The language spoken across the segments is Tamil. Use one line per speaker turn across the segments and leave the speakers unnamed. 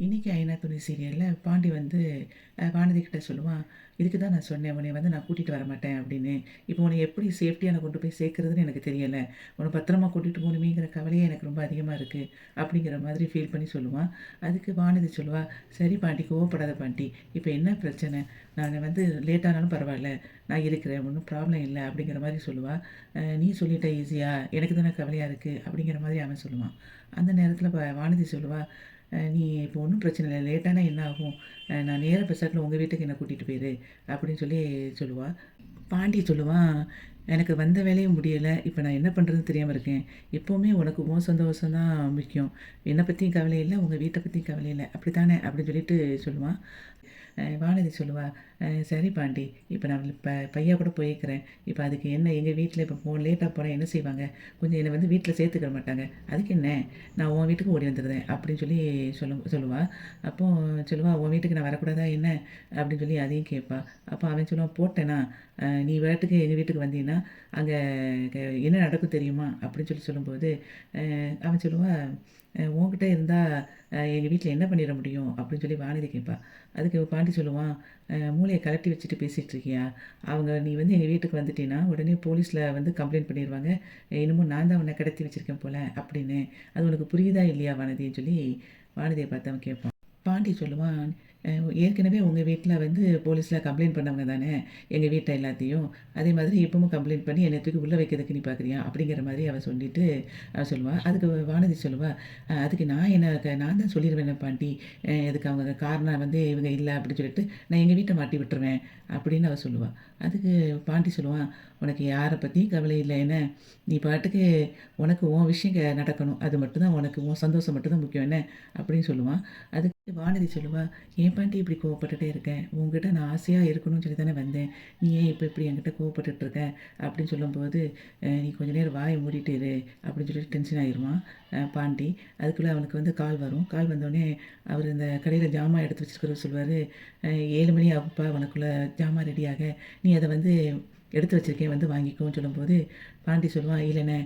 இன்னைக்கு ஐநா துணை சீரியலில் பாண்டி வந்து வானதி கிட்ட சொல்லுவான், இதுக்கு தான் நான் சொன்னேன் உன்னை வந்து நான் கூட்டிகிட்டு வர மாட்டேன் அப்படின்னு. இப்போ உன்னை எப்படி சேஃப்டியாக கொண்டு போய் சேர்க்குறதுன்னு எனக்கு தெரியலை. உன்னை பத்திரமா கூட்டிகிட்டு போகணுமேங்கிற கவலையே எனக்கு ரொம்ப அதிகமாக இருக்குது அப்படிங்கிற மாதிரி ஃபீல் பண்ணி சொல்லுவான். அதுக்கு வானதி சொல்லுவா, சரி பாண்டி கோவப்படாத பாண்டி, இப்போ என்ன பிரச்சனை, நான் வந்து லேட்டானாலும் பரவாயில்ல, நான் இருக்கிறேன், ஒன்றும் ப்ராப்ளம் இல்லை அப்படிங்கிற மாதிரி சொல்லுவா. நீ சொல்லிட்ட ஈஸியாக, எனக்கு தானே கவலையாக இருக்குது அப்படிங்கிற மாதிரி அவன் சொல்லுவான். அந்த நேரத்தில் வானதி சொல்லுவா, நீ இப்போ ஒன்றும் பிரச்சனை இல்லை, லேட்டானா என்ன ஆகும், நான் நேராக பெசாட்டில் உங்கள் வீட்டுக்கு என்னை கூட்டிகிட்டு போயிரு அப்படின்னு சொல்லி சொல்லுவாள். பாண்டி சொல்லுவான், எனக்கு வந்த வேலையும் முடியலை, இப்போ நான் என்ன பண்ணுறதுன்னு தெரியாமல் இருக்கேன். எப்போவுமே உனக்கு உன் சந்தோஷம் தான் முக்கியம், என்னை பற்றியும் கவலை இல்லை, உங்கள் வீட்டை பற்றியும் கவலை இல்லை, அப்படி தானே அப்படின்னு சொல்லிட்டு சொல்லுவான். வானதி சொல்லுவா, சரி பாண்டி, இப்போ நான் பையா கூட போயிருக்கிறேன், இப்போ அதுக்கு என்ன, எங்கள் வீட்டில் இப்போ லேட்டாக போனால் என்ன செய்வாங்க, கொஞ்சம் என்னை வந்து வீட்டில் சேர்த்துக்க மாட்டாங்க, அதுக்கு என்ன, நான் உன் வீட்டுக்கு ஓடி வந்துடுறேன் அப்படின்னு சொல்லி சொல்லுவாள். அப்போது சொல்லுவா, உன் வீட்டுக்கு நான் வரக்கூடாதா என்ன அப்படின்னு சொல்லி அதையும் கேட்பா. அப்போ அவன் சொல்லுவான், போட்டேனா, நீ வீட்டுக்கு எங்கள் வீட்டுக்கு வந்தீங்கன்னா அங்கே என்ன நடக்கும் தெரியுமா அப்படின்னு சொல்லி சொல்லும்போது அவன் சொல்லுவான், உன்கிட்ட இருந்தால் எங்கள் வீட்டில் என்ன பண்ணிட முடியும் அப்படின்னு சொல்லி வானதி கேட்பா. அதுக்கு பாண்டி சொல்லுவான், மூளையை கலட்டி வச்சுட்டு பேசிகிட்டு இருக்கியா, அவங்க நீ வந்து எங்கள் வீட்டுக்கு வந்துட்டீன்னா உடனே போலீஸில் வந்து கம்ப்ளைண்ட் பண்ணிடுவாங்க, இன்னமும் நான் தான் உன்னை கடத்தி வச்சுருக்கேன் போல் அப்படின்னு, அது உனக்கு புரியுதா இல்லையா வானதின்னு சொல்லி வானதியை பார்த்து அவன் கேட்பான். பாண்டி சொல்லுவான், ஏற்கனவே உங்கள் வீட்டில் வந்து போலீஸில் கம்ப்ளைண்ட் பண்ணவங்க தானே எங்கள் வீட்டை எல்லாத்தையும், அதே மாதிரி இப்பவும் கம்ப்ளைண்ட் பண்ணி என்னை தூக்கி உள்ளே வைக்கிறதுக்கு நீ பார்க்குறியா அப்படிங்கிற மாதிரி அவன் சொல்லிட்டு அவன் சொல்லுவாள். அதுக்கு வானதி சொல்லுவாள், அதுக்கு நான் என்ன நான் தான் சொல்லிடுவேன் பாண்டி, இதுக்கு அவங்க காரணம் வந்து இவங்க இல்லை அப்படின்னு சொல்லிட்டு நான் எங்கள் வீட்டை மாட்டி விட்டுருவேன் அப்படின்னு அவள் சொல்லுவாள். அதுக்கு பாண்டி சொல்லுவான், உனக்கு யாரை பற்றியும் கவலை இல்லை என்ன, நீ பாட்டுக்கு உனக்கு உன் விஷயம் நடக்கணும், அது மட்டும்தான் உனக்கு உன் சந்தோஷம் மட்டும்தான் முக்கியம் என்ன அப்படின்னு சொல்லுவான். அதுக்கு வானதி சொல்லுவா, ஏன் பாண்டி இப்படி கோவப்பட்டுட்டே இருக்கேன், உங்ககிட்ட நான் ஆசையாக இருக்கணும்னு சொல்லி தானே வந்தேன், நீ ஏன் இப்போ இப்படி என்கிட்ட கோவப்பட்டுட்டு இருக்க அப்படின்னு சொல்லும்போது, நீ கொஞ்ச நேரம் வாயை மூடிட்டு இரு அப்படின்னு சொல்லிட்டு டென்ஷன் ஆயிடுவான் பாண்டி. அதுக்குள்ளே அவனுக்கு வந்து கால் வரும். கால் வந்தோடனே அவர் இந்த கடையில் ஜாமான் எடுத்து வச்சுருக்கிறவர் சொல்லுவார், 7 மணி ஆகுப்பா உனக்குள்ளே ஜாமான் ரெடியாக, நீ அதை வந்து எடுத்து வச்சுருக்கேன் வந்து வாங்கிக்கோன்னு சொல்லும்போது பாண்டி சொல்லுவான், இல்லைண்ணே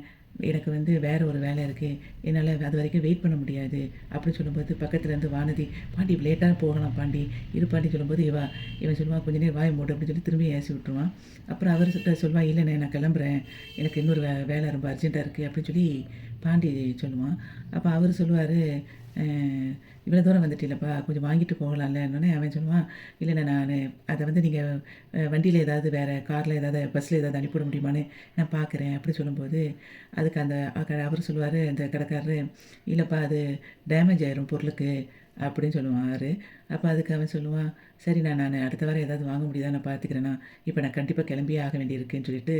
எனக்கு வந்து வேறு ஒரு வேலை இருக்குது, என்னால் அது வரைக்கும் வெயிட் பண்ண முடியாது அப்படின்னு சொல்லும்போது பக்கத்துலேருந்து வானதி, பாண்டி லேட்டாக போகலாம் பாண்டி இரு பாண்டி சொல்லும்போது இவன் சொல்லுவான், கொஞ்சம் நேரம் வாய் மூடு அப்படின்னு சொல்லி திரும்பி ஏசி விட்டுருவான். அப்புறம் அவர்கிட்ட சொல்லுவான், இல்லைண்ணே நான் கிளம்புறேன், எனக்கு இன்னொரு வேலை ரொம்ப அர்ஜென்ட்டாக இருக்குது அப்படின்னு சொல்லி பாண்டி சொல்லுவான். அப்போ அவர் சொல்லுவார், இவ்வளோ தூரம் வந்துட்டில்லப்பா, கொஞ்சம் வாங்கிட்டு போகலாம்லன்னொடனே அவன் சொல்லுவான், இல்லைண்ணே நான் அதை வந்து நீங்கள் வண்டியில் ஏதாவது வேறு காரில் ஏதாவது பஸ்ஸில் ஏதாவது அனுப்பிவிட முடியுமான்னு நான் பார்க்குறேன் அப்படி சொல்லும்போது, அதுக்கு அந்த அவர் சொல்லுவார் அந்த கடைக்காரரு, இல்லைப்பா அது டேமேஜ் ஆயிரும் பொருளுக்கு அப்படின்னு சொல்லுவார். அப்போ அதுக்கு அவன் சொல்லுவான், சரி நான் அடுத்த வாரம் ஏதாவது வாங்க முடியுதா நான் பார்த்துக்கிறேண்ணா, இப்போ நான் கண்டிப்பாக கிளம்பியே ஆக வேண்டியிருக்குன்னு சொல்லிட்டு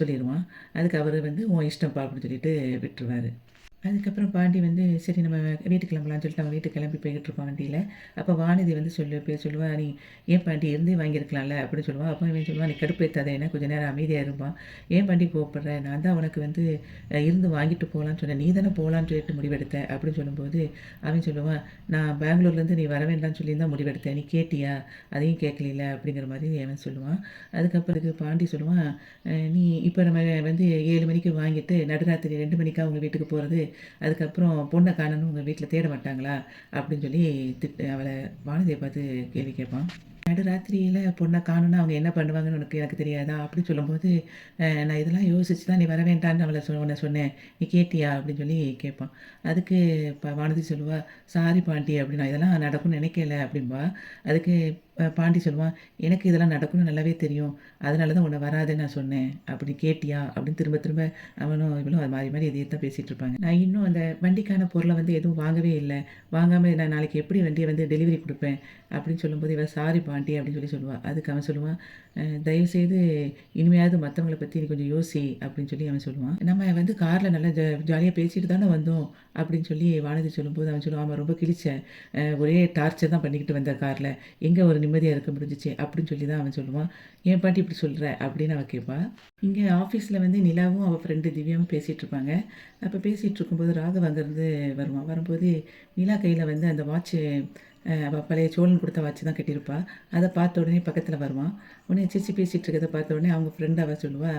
சொல்லிடுவான். அதுக்கு அவர் வந்து உன் இஷ்டம்ப்பா அப்படின்னு சொல்லிட்டு விட்டுருவார். அதுக்கப்புறம் பாண்டி வந்து சரி நம்ம வீட்டுக்கு கிளம்பலான்னு சொல்லிட்டு அவன் வீட்டுக்கு கிளம்பி போய்கிட்டு இருப்பான் வண்டியில். அப்போ வானதி வந்து சொல்லுவா, நீ ஏன் பாண்டி இருந்தே வாங்கியிருக்கலாம்ல அப்படின்னு சொல்லுவான். அப்போ இவன் சொல்லுவான், நீ கடுப்பேற்றாத என்ன, கொஞ்சம் நேரம் அமைதியாக இருப்பான், ஏன் பாண்டி கோவப்படுற, நான் தான் உனக்கு வந்து இருந்து வாங்கிட்டு போகலான்னு சொன்னேன், நீ தானே போகலான்னு சொல்லிட்டு முடிவெடுத்த அப்படின்னு சொல்லும்போது அவன் சொல்லுவான், நான் பெங்களூர்லேருந்து நீ வர வேண்டாம்னு சொல்லி தான் முடிவெடுத்தேன், நீ கேட்டியா, அதையும் கேட்கல அப்படிங்கிற மாதிரி அவன் சொல்லுவான். அதுக்கப்புறத்துக்கு பாண்டி சொல்லுவான், நீ இப்போ நம்ம வந்து 7 மணிக்கு வாங்கிட்டு நடுராத்திரி 2 மணிக்கா உங்கள் வீட்டுக்கு போகிறது, அதுக்கப்புறம் பொண்ணை காணணும் உங்கள் வீட்டில் தேட மாட்டாங்களா அப்படின்னு சொல்லி அவளை வானதியை பார்த்து கேள்வி கேட்பான். நடுராத்திரியில் பொண்ணை காணுன்னா அவங்க என்ன பண்ணுவாங்கன்னு எனக்கு தெரியாதா அப்படின்னு சொல்லும்போது, நான் இதெல்லாம் யோசிச்சு தான் நீ வர வேண்டான்னு அவளை உன்னை சொன்னேன், நீ கேட்டியா அப்படின்னு சொல்லி கேட்பான். அதுக்கு வானதி சொல்லுவா, சாரி பாண்டி அப்படின்னா, இதெல்லாம் நடக்கும்னு நினைக்கல அப்படின்பா. அதுக்கு பாண்டி சொல்லுவான், எனக்கு இதெல்லாம் நடக்கும்னு நல்லாவே தெரியும், அதனால தான் உன்னை வராதுன்னு நான் சொன்னேன், அப்படி கேட்டியா அப்படின்னு திரும்ப திரும்ப அவனும் இவளும் அது மாறி மாறி இதையே தான் பேசிகிட்டு இருப்பாங்க. நான் இன்னும் அந்த வண்டிக்கான பொருளை வந்து எதுவும் வாங்கவே இல்லை, வாங்காமல் நான் நாளைக்கு எப்படி வண்டியை வந்து டெலிவரி கொடுப்பேன் அப்படின்னு சொல்லும்போது, இவன் சாரி பாண்டி அப்படின்னு சொல்லி சொல்லுவாள். அதுக்கு அவன் சொல்லுவான், தயவுசெய்து இனிமையாவது மற்றவங்கள பற்றி நீ கொஞ்சம் யோசி அப்படின்னு சொல்லி அவன் சொல்லுவான். நம்ம வந்து காரில் நல்லா ஜாலியாக பேசிட்டு தானே வந்தோம் அப்படின்னு சொல்லி வானதி சொல்லும்போது அவன் சொல்லுவான், ஆமாம் ரொம்ப கிழிச்சேன், ஒரே டார்ச்சர் தான் பண்ணிக்கிட்டு வந்த காரில், எங்கே ஒரு நிம்மதியாக இருக்க முடிஞ்சிச்சு அப்படின்னு சொல்லி தான் அவன் சொல்லுவான். ஏன் பாட்டி இப்படி சொல்கிற அப்படின்னு அவள் கேட்பா. இங்கே ஆஃபீஸில் வந்து நிலாவும் அவள் ஃப்ரெண்டு திவ்யாவும் பேசிகிட்டு இருப்பாங்க. அப்போ பேசிகிட்டு இருக்கும்போது ராகவ் அங்கேருந்து வருவான். வரும்போது நிலா கையில் வந்து அந்த வாட்ச்சு அவள் பழைய சோழன் கொடுத்த வாட்ச் தான் கட்டியிருப்பா. அதை பார்த்த உடனே பக்கத்தில் வருவான். உடனே சிரிச்சு பேசிகிட்டு இருக்கிறத பார்த்த உடனே அவங்க ஃப்ரெண்ட் அவள் சொல்லுவா,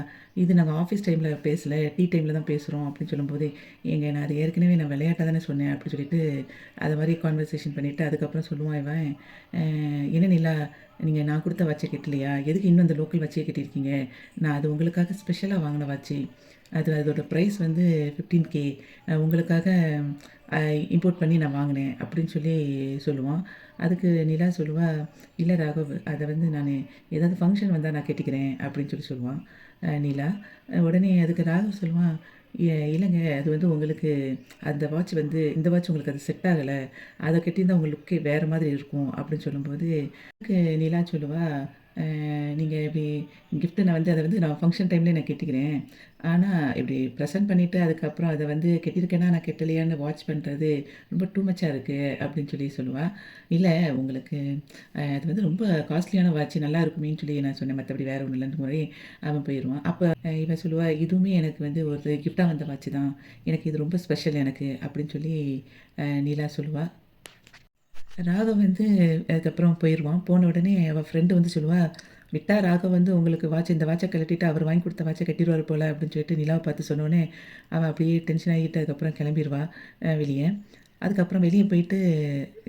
இது நாங்கள் ஆஃபீஸ் டைமில் பேசலை, டீ டைமில் தான் பேசுகிறோம் அப்படின்னு சொல்லும்போது, ஏங்க நான் அது ஏற்கனவே நான் விளையாட்டாக தானே சொன்னேன் அப்படின்னு சொல்லிட்டு அது மாதிரி கான்வர்சேஷன் பண்ணிவிட்டு அதுக்கப்புறம் சொல்லுவான் இவன், என்ன நிலா நீங்கள் நான் கொடுத்த வாட்சை கட்டலையா, எதுக்கு இன்னும் அந்த லோக்கல் வாட்சையே கட்டியிருக்கீங்க, நான் அது உங்களுக்காக ஸ்பெஷலாக வாங்கின வாட்சி, அதோட ப்ரைஸ் வந்து 15K, உங்களுக்காக இம்போர்ட் பண்ணி நான் வாங்கினேன் அப்படின்னு சொல்லி சொல்லுவான். அதுக்கு நிலா சொல்லுவா, இல்லை ராகவ், அதை வந்து நான் ஏதாவது ஃபங்க்ஷன் வந்தால் நான் கட்டிக்கிறேன் அப்படின்னு சொல்லி சொல்லுவான் நிலா. உடனே அதுக்கு ராகவ் சொல்லுவான், இல்லைங்க அது வந்து உங்களுக்கு அந்த வாட்ச் வந்து இந்த வாட்ச் உங்களுக்கு அது செட் ஆகலை, அதை கட்டியிருந்தால் உங்கள் லுக்கே வேறு மாதிரி இருக்கும் அப்படின்னு சொல்லும்போது அதுக்கு நிலா சொல்லுவா, நீங்கள் இப்படி கிஃப்ட்டு நான் வந்து அதை வந்து நான் ஃபங்க்ஷன் டைம்லேயே நான் கட்டிக்கிறேன், ஆனால் இப்படி ப்ரெசென்ட் பண்ணிவிட்டு அதுக்கப்புறம் அதை வந்து கட்டியிருக்கேன்னா நான் கட்டலையான்னு வாட்ச் பண்ணுறது ரொம்ப டூ மச்சாக இருக்குது அப்படின்னு சொல்லி சொல்லுவாள். இல்லை உங்களுக்கு அது வந்து ரொம்ப காஸ்ட்லியான வாட்ச் நல்லா இருக்குமேன்னு சொல்லி நான் சொன்னேன், மற்றபடி வேறு ஒன்றும் இல்லைன்னு முறை அவன் போயிடுவான். அப்போ இவன் சொல்லுவாள், இதுவுமே எனக்கு வந்து ஒரு கிஃப்டாக வந்த வாட்ச் தான், எனக்கு இது ரொம்ப ஸ்பெஷல் எனக்கு அப்படின்னு சொல்லி நீலா சொல்லுவாள். ராகவ் வந்து அதுக்கப்புறம் போயிடுவான். போன உடனே அவள் ஃப்ரெண்டு வந்து சொல்லுவா, விட்டா ராகவ் வந்து உங்களுக்கு வாட்ச் இந்த வாட்சை கழட்டிட்டு அவர் வாங்கி கொடுத்த வாட்சை கட்டிடுவார் போல் அப்படின்னு சொல்லிட்டு நிலாவை பார்த்து சொன்னோடனே அவள் அப்படியே டென்ஷன் ஆகிட்டு அதுக்கப்புறம் கிளம்பிடுவா வெளியே. அதுக்கப்புறம் வெளியே போயிட்டு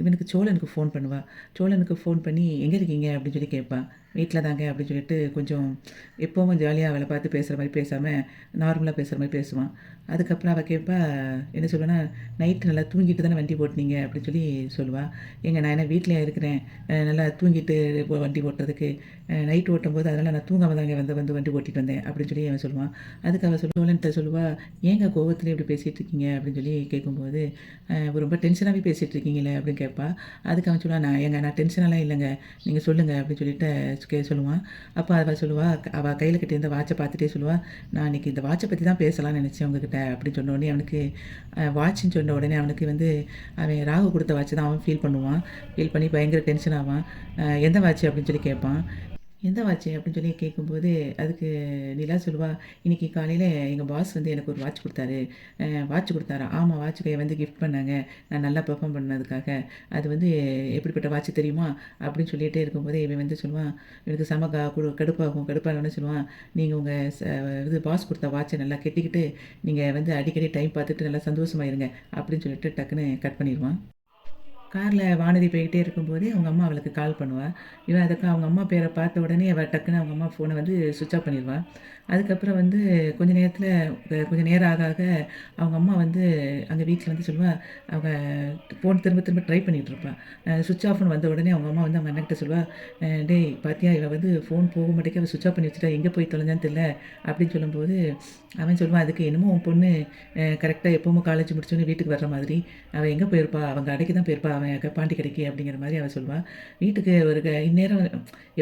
இவனுக்கு சோழனுக்கு ஃபோன் பண்ணுவாள். சோழனுக்கு ஃபோன் பண்ணி எங்கே இருக்கீங்க அப்படின்னு சொல்லி கேட்பான். வீட்டில் தாங்க அப்படின்னு சொல்லிட்டு கொஞ்சம் எப்போவும் ஜாலியாக அவளை பார்த்து பேசுகிற மாதிரி பேசாமல் நார்மலாக பேசுகிற மாதிரி பேசுவான். அதுக்கப்புறம் அவள் கேட்பா, என்ன சொல்லுவேன்னா, நைட்டு நல்லா தூங்கிட்டு தானே வண்டி ஓட்டினீங்க அப்படின்னு சொல்லி சொல்லுவாள். நான் என்ன வீட்டிலையே இருக்கிறேன், நல்லா தூங்கிட்டு வண்டி ஓட்டுறதுக்கு, நைட்டு ஓட்டும்போது அதனால் நான் தூங்காமல் தாங்க வந்து வண்டி ஓட்டிகிட்டு வந்தேன் அப்படின்னு சொல்லி அவன் சொல்லுவான். அதுக்கு அவள் சோழன்ட்ட சொல்லுவாள், ஏங்க கோவத்துலேயே இப்படி பேசிகிட்டு இருக்கீங்க அப்படின்னு சொல்லி கேட்கும்போது, ரொம்ப டென்ஷனாகவே பேசிகிட்டு இருக்கீங்களே அப்படின்னு கேட்பா. அதுக்கு அவன் சொல்லுவான், நான் டென்ஷனெல்லாம் இல்லைங்க, நீங்கள் சொல்லுங்கள் அப்படின்னு சொல்லிட்டு சொல்லுவான். அப்போ அவள் சொல்லுவாள், அவள் கையில் கட்டியிருந்த வாட்சை பார்த்துட்டே சொல்லுவாள், நான் இன்றைக்கி இந்த வாட்சை பற்றி தான் பேசலாம்னு நினச்சேன் உங்ககிட்ட அப்படின்னு சொன்ன உடனே அவனுக்கு வாட்சின்னு சொன்ன உடனே அவனுக்கு வந்து அவன் ராகு கொடுத்த வாட்சை தான் அவன் ஃபீல் பண்ணுவான். ஃபீல் பண்ணி பயங்கர டென்ஷன் ஆவான். எந்த வாட்ச் அப்படின்னு சொல்லி கேட்பான். எந்த வாட்ச் அப்படின்னு சொல்லி கேட்கும்போது அதுக்கு நிலா சொல்லுவா, இன்றைக்கி காலையில் எங்கள் பாஸ் வந்து எனக்கு ஒரு வாட்ச் கொடுத்தாரு, வாட்ச் கொடுத்தாரா, ஆமாம் வாட்ச் கையை வந்து கிஃப்ட் பண்ணாங்க நான் நல்லா பெர்ஃபார்ம் பண்ணதுக்காக, அது வந்து எப்படிப்பட்ட வாட்ச் தெரியுமா அப்படின்னு சொல்லிகிட்டே இருக்கும்போது இவன் வந்து சொல்லுவான், எனக்கு செம கடுப்பாகணும்னு சொல்லுவான், நீங்கள் உங்கள் இது பாஸ் கொடுத்த வாட்சை நல்லா கெட்டிக்கிட்டு நீங்கள் வந்து அடிக்கடி டைம் பார்த்துட்டு நல்லா சந்தோஷமாக இருங்க அப்படின்னு சொல்லிட்டு டக்குன்னு கட் பண்ணிடுவான். காரில் வானதி போய்கிட்டே இருக்கும்போதே அவங்க அம்மா அவளுக்கு கால் பண்ணுவாள். இவன் அதுக்கு அவங்க அம்மா பேரை பார்த்த உடனே அவள் டக்குன்னு அவங்க அம்மா ஃபோனை வந்து சுவிட்ச் ஆஃப் பண்ணிடுவாள். அதுக்கப்புறம் வந்து கொஞ்சம் நேரம் ஆக ஆக அவங்க அம்மா வந்து அங்கே வீட்டில் வந்து சொல்லுவாள், அவங்க ஃபோன் திரும்ப திரும்ப ட்ரை பண்ணிகிட்டு இருப்பாள். சுவிட்ச் ஆஃப்னு வந்த உடனே அவங்க அம்மா வந்து அவங்க அண்ணன்கிட்ட சொல்லுவாள், டேய் பாத்தியா இவள் வந்து ஃபோன் போக மாட்டேங்க, அவள் சுவிட்ச் ஆஃப் பண்ணி வச்சுட்டா, எங்கே போய் தொலைஞ்சான்னு தெரியல அப்படின்னு சொல்லும்போது அவன் சொல்லுவான், அதுக்கு என்னமோ உன் பொண்ணு கரெக்டாக எப்போவும் காலேஜ் முடிச்சோன்னே வீட்டுக்கு வர்ற மாதிரி, அவள் எங்கே போயிருப்பா, அவங்க கடைக்கு தான் போயிருப்பா, அவன் பாண்டி கடைக்கு அப்படிங்கிற மாதிரி அவள் சொல்லுவாள். வீட்டுக்கு ஒரு இந்நேரம்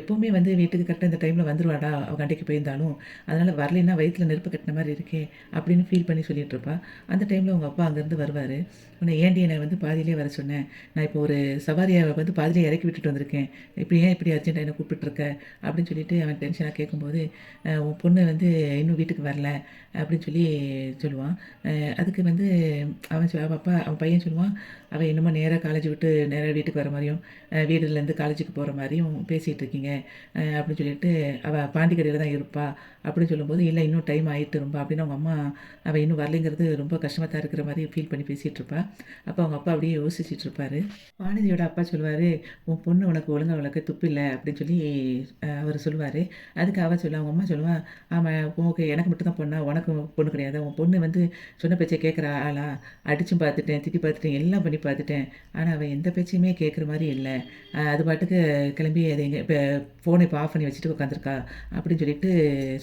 எப்போவுமே வந்து வீட்டுக்கு கரெக்டாக இந்த டைமில் வந்துடுவாடா அவள் கடைக்கு போயிருந்தாலும், அதனால் வரலைன்னா வயிற்றில் நெருப்பு கட்டின மாதிரி இருக்கே அப்படின்னு ஃபீல் பண்ணி சொல்லிகிட்டு இருப்பா. அந்த டைமில் அவங்க அப்பா அங்கேருந்து வருவார். உன்னை ஏண்டி என்னை வந்து பாதியிலே வர சொன்னேன், நான் இப்போ ஒரு சவாரியை வந்து பாதியிலே இறக்கி விட்டுட்டு வந்திருக்கேன், இப்படி அர்ஜென்ட்டாக என்னை கூப்பிட்டுருக்க அப்படின்னு சொல்லிட்டு அவன் டென்ஷனாக கேட்கும்போது, உன் பொண்ணு வந்து இன்னும் வீட்டுக்கு வரல அப்படின்னு சொல்லி சொல்லுவான். அதுக்கு வந்து அவன் பையன் சொல்லுவான், அவள் என்னமோ நேராக காலேஜ் விட்டு நேராக வீட்டுக்கு வர மாதிரியும் வீடுலேருந்து காலேஜுக்கு போகிற மாதிரியும் பேசிகிட்டு இருக்கீங்க அப்படின்னு சொல்லிட்டு அவள் பாண்டிக்கடையில் தான் இருப்பா அப்படின்னு சொல்லும்போது, இல்லை இன்னும் டைம் ஆகிட்டு ரொம்ப அப்படின்னு அவங்க அம்மா அவள் இன்னும் வரலைங்கிறது ரொம்ப கஷ்டமாக தான் இருக்கிற மாதிரி ஃபீல் பண்ணி பேசிகிட்டு இருப்பா. அப்போ அவங்க அப்பா அப்படியே யோசிச்சுட்டு இருப்பார். வானதியோட அப்பா சொல்லுவார், உன் பொண்ணு உனக்கு ஒழுங்காக வளர்க்க துப்பு இல்லை அப்படின்னு சொல்லி அவர் சொல்லுவார். அதுக்கு அவங்க அம்மா சொல்லுவாள், ஆமாம் ஓகே எனக்கு மட்டும் தான் பொண்ணா, உனக்கு பொண்ணு கிடையாது, உன் பொண்ணு வந்து சொன்ன பேச்சை கேட்குற ஆளா, அடிச்சும் பார்த்துட்டேன் திட்டி பார்த்துட்டேன் எல்லாம் பண்ணி பார்த்துட்டேன், ஆனால் அவள் எந்த பேச்சையுமே கேட்குற மாதிரி இல்லை, அது பாட்டுக்கு கிளம்பி அதை எங்கே இப்போ ஃபோனை இப்போ ஆஃப் பண்ணி வச்சுட்டு உட்காந்துருக்கா அப்படின்னு சொல்லிட்டு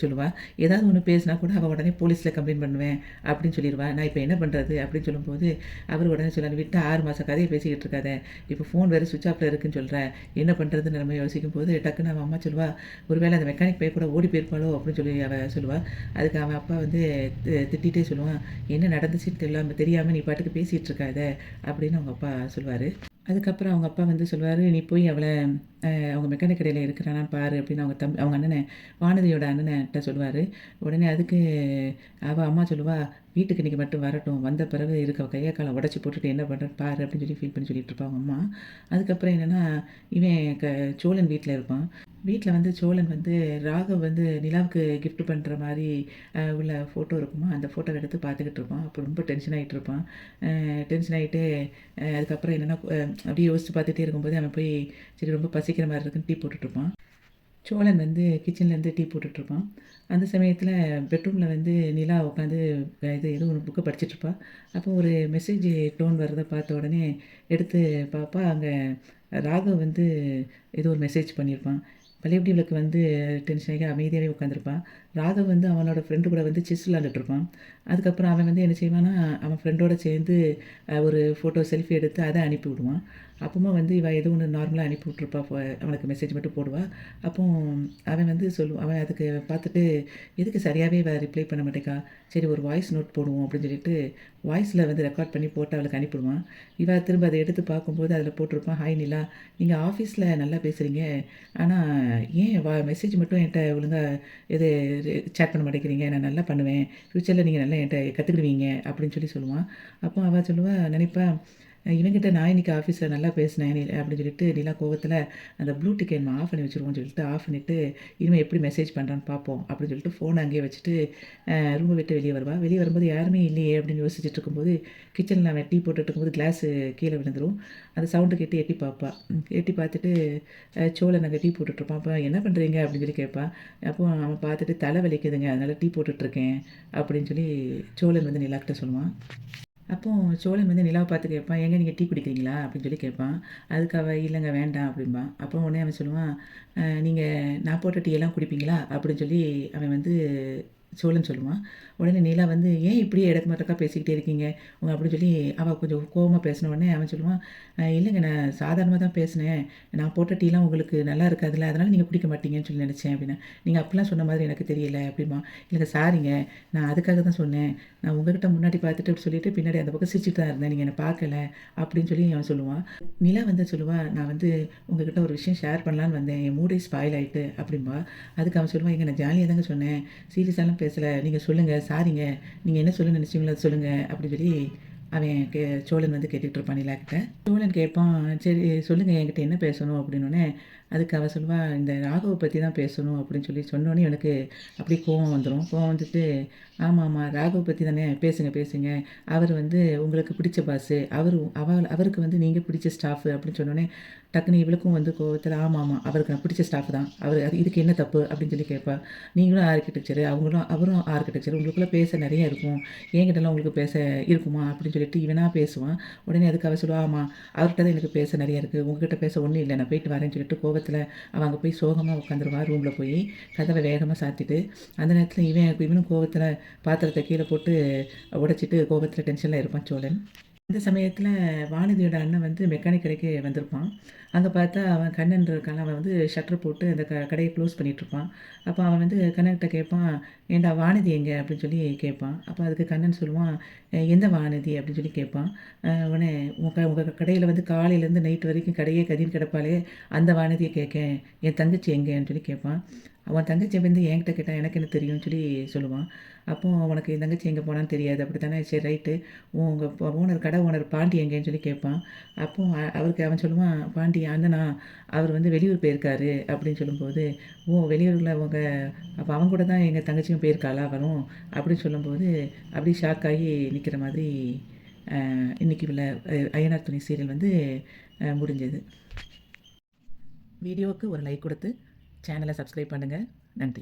சொல்லுவாள். ஏதாவது ஒன்று பேசினா கூட அவள் உடனே போலீஸில் கம்ப்ளைண்ட் பண்ணுவேன் அப்படின்னு சொல்லிடுவாள். நான் இப்போ என்ன பண்ணுறது அப்படின்னு சொல்லும்போது அவர் உடனே சொல்லாரு, விட்டு 6 மாதம் கதையை பேசிக்கிட்டு இருக்காத, இப்போ ஃபோன் வேறு சுவிட்ச் ஆஃபில் இருக்குன்னு சொல்கிறேன், என்ன பண்ணுறதுன்னு நம்ம யோசிக்கும் போது டக்குன்னு அவன் அம்மா சொல்லுவாள், ஒருவேளை அந்த மெக்கானிக் பையன் கூட ஓடி போயிருப்பாளோ அப்படின்னு சொல்லி அவள் சொல்லுவாள். அதுக்கு அவன் அப்பா வந்து திட்டிகிட்டே சொல்லுவான், என்ன நடந்துச்சுன்னு தெரியாமல் நீ பாட்டுக்கு பேசிகிட்டு இருக்காத அப்படின்னு அவங்க அப்பா சொல்லுவார். சொல்லுவார். அதுக்கப்புறம் அவங்க அப்பா வந்து சொல்லுவார், "நீ போய் அவளை அவங்க மெக்கானிக் கடையில இருக்கிறானான்னு பாரு" அப்படின்னு அவங்க அண்ணனை வானதியோட அண்ணன்ட்ட சொல்லுவார். உடனே அதுக்கு அம்மா சொல்லுவா, "வீட்டுக்கு இன்றைக்கி மட்டும் வரட்டும், வந்த பிறகு இருக்க கையை காலை உடச்சி போட்டுட்டு என்ன பண்ணுறேன்னு பாரு" அப்படின்னு சொல்லி ஃபீல் பண்ணி சொல்லிட்டு இருப்பாங்க அம்மா. அதுக்கப்புறம் என்னென்னா, இவன் சோழன் வீட்டில் இருப்பான். வீட்டில் வந்து சோழன் வந்து ராகவ் வந்து நிலாவுக்கு கிஃப்ட் பண்ணுற மாதிரி உள்ள ஃபோட்டோ இருக்குமா, அந்த ஃபோட்டோவை எடுத்து பார்த்துக்கிட்டு இருப்பான். அப்போ ரொம்ப டென்ஷன் ஆகிட்டு இருப்பான். டென்ஷன் ஆகிட்டு அதுக்கப்புறம் என்னென்னா அப்படியே யோசித்து பார்த்துட்டே இருக்கும்போது அவன் போய் சரி ரொம்ப பசிக்கிற மாதிரி இருக்குன்னு டீ போட்டுட்ருப்பான். சோழன் வந்து கிச்சன்லேருந்து டீ போட்டுட்ருப்பான். அந்த சமயத்தில் பெட்ரூமில் வந்து நிலா உட்காந்து ஏதோ ஒரு புக்கை படிச்சிட்ருப்பா. அப்போ ஒரு மெசேஜ் டோன் வர்றதை பார்த்த உடனே எடுத்து பார்ப்பா, அங்கே ராகவ் வந்து ஏதோ ஒரு மெசேஜ் பண்ணியிருப்பான். பழையபடிகளுக்கு வந்து டென்ஷன் ஆகி அமைதியாகவே உட்காந்துருப்பான். ராகவ் வந்து அவனோட ஃப்ரெண்டு கூட வந்து செஸ் விளாண்டுட்ருப்பான். அதுக்கப்புறம் அவன் வந்து என்ன செய்வான்னா, அவன் ஃப்ரெண்டோட சேர்ந்து ஒரு ஃபோட்டோ செல்ஃபி எடுத்து அதை அனுப்பி விடுவான். அப்போமா வந்து இவ ஏதோ ஒன்று நார்மலாக அனுப்பி விட்ருப்பா. அவனுக்கு மெசேஜ் மட்டும் போடுவா. அப்போ அவன் வந்து அவன் அதுக்கு பார்த்துட்டு, எதுக்கு சரியாகவே இவ ரிப்ளை பண்ண மாட்டேக்கா, சரி ஒரு வாய்ஸ் நோட் போடுவோம் அப்படின்னு சொல்லிட்டு வாய்ஸில் வந்து ரெக்கார்ட் பண்ணி போட்டு அவளுக்கு அனுப்பிவிடுவான். இவ திரும்ப அதை எடுத்து பார்க்கும்போது அதில் போட்டிருப்பான், "ஹாய் நிலா, நீங்கள் ஆஃபீஸில் நல்லா பேசுகிறீங்க, ஆனால் ஏன் மெசேஜ் மட்டும் என்கிட்ட ஒழுங்காக இது சேட் பண்ண மாட்டேங்கிறீங்க, நான் நல்லா பண்ணுவேன், ஃப்யூச்சரில் நீங்கள் நல்லா என்கிட்ட கற்றுக்கிடுவீங்க" அப்படின்னு சொல்லுவான். அப்போ அவள் சொல்லுவா, நினைப்பா, இவங்கிட்ட நான் இன்றைக்கி ஆஃபீஸில் நல்லா பேசினேன் அப்படின்னு சொல்லிட்டு நிலா கோவத்தில் அந்த ப்ளூ டிக்கெட் நம்ம ஆஃப் பண்ணி வச்சுருவோம்னு சொல்லிட்டு ஆஃப் பண்ணிவிட்டு இனிமேல் எப்படி மெசேஜ் பண்ணுறான்னு பார்ப்போம் அப்படின்னு சொல்லிட்டு ஃபோனை அங்கேயே வச்சுட்டு ரூமை விட்டு வெளியே வருவாள். வெளியே வரும்போது யாருமே இல்லையே அப்படின்னு யோசிச்சுட்டு இருக்கும்போது கிச்சனில் அவன் டீ போட்டுட்டு இருக்கும்போது கிளாஸு கீழே விழுந்துடும். அந்த சவுண்டு கேட்டு எட்டி பார்ப்பா. எட்டி பார்த்துட்டு சோழன் அங்கே டீ போட்டுட்ருப்பான். அப்போ என்ன பண்ணுறீங்க அப்படின்னு சொல்லி கேட்பான். அப்போ அவன் பார்த்துட்டு தலை வலிக்குதுங்க, அதனால் டீ போட்டுட்ருக்கேன் அப்படின்னு சொல்லி சோழன் வந்து நிலாக்கிட்ட சொல்லுவான். அப்போ சோழன் வந்து நிலாவை பார்த்து கேட்பான், "ஏங்க நீங்கள் டீ குடிக்கிறீங்களா?" அப்படின்னு சொல்லி கேட்பான். அதுக்கு அவள், "இல்லைங்க வேண்டாம்" அப்படிம்பான். அப்போ உடனே அவன் சொல்லுவான், "நீங்கள் நான் போட்ட டீ எல்லாம் குடிப்பீங்களா?" அப்படின்னு சொல்லி அவன் வந்து சோழன் சொல்லுவான். உடனே நிலா வந்து, "ஏன் இப்படியே இடக்கு மாட்டக்கா பேசிக்கிட்டே இருக்கீங்க அப்படின்னு சொல்லி அவள் கொஞ்சம் கோவமாக பேசின உடனே அவன் சொல்லுவான், "இல்லைங்க நான் சாதாரணமாக தான் பேசினேன், நான் போட்ட டீலாம் உங்களுக்கு நல்லா இருக்காதுல்ல, அதனால் நீங்கள் குடிக்க மாட்டீங்கன்னு சொல்லி நினச்சேன்" அப்படின்னா. "நீங்கள் அப்படிலாம் சொன்ன மாதிரி எனக்கு தெரியல" அப்படிமா. "இல்லைங்க சாரிங்க, நான் அதுக்காக தான் சொன்னேன், நான் உங்ககிட்ட முன்னாடி பார்த்துட்டு அப்படி சொல்லிட்டு பின்னாடி அந்த பக்கம் சிரிச்சுட்டு தான் இருந்தேன், நீங்கள் என்னை பார்க்கல" அப்படின்னு சொல்லி அவன் சொல்லுவான். நிலா வந்து சொல்லுவா, "நான் வந்து உங்ககிட்ட ஒரு விஷயம் ஷேர் பண்ணலான்னு வந்தேன், என் மூடே ஸ்பாயில் ஆகிட்டு" அப்படின்பா. அதுக்கு அவன் சொல்லுவான், "எங்க நான் ஜாலியாக தாங்க சொன்னேன், சீரியஸாலாம் பேசலை, நீங்கள் சொல்லுங்கள், சாரிங்க, நீங்கள் என்ன சொல்ல நினச்சிங்களோ அதை சொல்லுங்கள்" அப்படின்னு சொல்லி அவன் சோழன் வந்து கேட்டுட்டு இருப்பான் நிலாக்கிட்ட. சோழன் கேட்பான், "சரி சொல்லுங்கள், என்கிட்ட என்ன பேசணும்" அப்படின்னோடனே அதுக்கு அவள் சொல்லுவா, "இந்த ராகவை பற்றி தான் பேசணும்" அப்படின்னு சொல்லி சொன்னோன்னே எனக்கு அப்படியே கோவம் வந்துடும். கோவம் வந்துட்டு, "ஆமாம் ராகவ் பற்றி தானே, பேசுங்க பேசுங்க, அவர் வந்து உங்களுக்கு பிடிச்ச பாஸு, அவருக்கு வந்து நீங்கள் பிடிச்ச ஸ்டாஃபு" அப்படின்னு சொன்னோன்னே டக்குன்னு இவளுக்கும் வந்து கோவத்தில், "ஆமாம் அவருக்கு நான் பிடிச்ச ஸ்டாஃப் தான், இதுக்கு என்ன தப்பு" அப்படின்னு சொல்லி கேட்பா. "நீங்களும் ஆர்கிடெக்சரு, அவரும் ஆர்கிடெக்சரு, உங்களுக்குள்ளே பேச நிறைய இருக்கும், என்கிட்டலாம் உங்களுக்கு பேச இருக்குமா" அப்படின்னு சொல்லிட்டு இவனாக பேசுவான். உடனே அதுக்கு அவள் சொல்லுவா, "ஆமாம் அவர்கிட்ட தான் எனக்கு பேச நிறைய இருக்குது, உங்ககிட்ட பேச ஒன்றும் இல்லை, நான் போயிட்டு வரேன்னு" சொல்லிட்டு கோவத்தில் அவள் அங்கே போய் சோகமாக உட்காந்துருவா. ரூமில் போய் கதவை வேகமாக சாத்திட்டு, அந்த நேரத்தில் இவனும் கோவத்தில் பாத்திரத்தை கீழே போட்டு உடைச்சிட்டு கோவத்தில் டென்ஷனில் இருப்பான் சோழன். இந்த சமயத்தில் வானதியோட அண்ணன் வந்து மெக்கானிக் கடைக்கு வந்திருப்பான். அங்கே பார்த்தா அவன் கண்ணன் இருக்கான், அவன் வந்து ஷட்டர் போட்டு அந்த கடையை க்ளோஸ் பண்ணிகிட்ருப்பான். அப்போ அவன் வந்து கண்ணன்கிட்ட கேட்பான், "ஏண்டா வானதி எங்கே?" அப்படின்னு சொல்லி கேட்பான். அப்போ அதுக்கு கண்ணன் சொல்லுவான், "எந்த வானதி?" அப்படின்னு சொல்லி கேட்பான். உடனே, உங்கள் கடையில் வந்து காலையிலேருந்து நைட் வரைக்கும் கடையே கதின்னு கிடப்பாளே, அந்த வானதியை கேட்கேன், என் தங்கச்சி எங்கேன்னு சொல்லி கேட்பான். அவன் தங்கச்சி வந்து என்கிட்ட கேட்டால் எனக்கு என்ன தெரியும்னு சொல்லி சொல்லுவான். அப்போ, "உனக்கு என் தங்கச்சி எங்கே போனான்னு தெரியாது அப்படி தானே, சரி ரைட்டு, உங்கள் கடை ஓனர் பாண்டி எங்கேன்னு சொல்லி கேட்பான். அப்போ அவருக்கு அவன் சொல்லுவான், "பாண்டி அண்ணனா, அவர் வந்து வெளியூர் போயிருக்காரு" அப்படின்னு சொல்லும்போது, "ஓ வெளியூரில் அப்போ அவங்க கூட தான் எங்கள் தங்கச்சியும் போயிருக்காளா வரும்" அப்படின்னு சொல்லும்போது அப்படியே ஷாக் ஆகி நிற்கிற மாதிரி இன்றைக்கி உள்ள அய்யனார் துணை சீரியல் வந்து முடிஞ்சது. வீடியோவுக்கு ஒரு லைக் கொடுத்து சேனலை சப்ஸ்கிரைப் பண்ணுங்கள். நன்றி.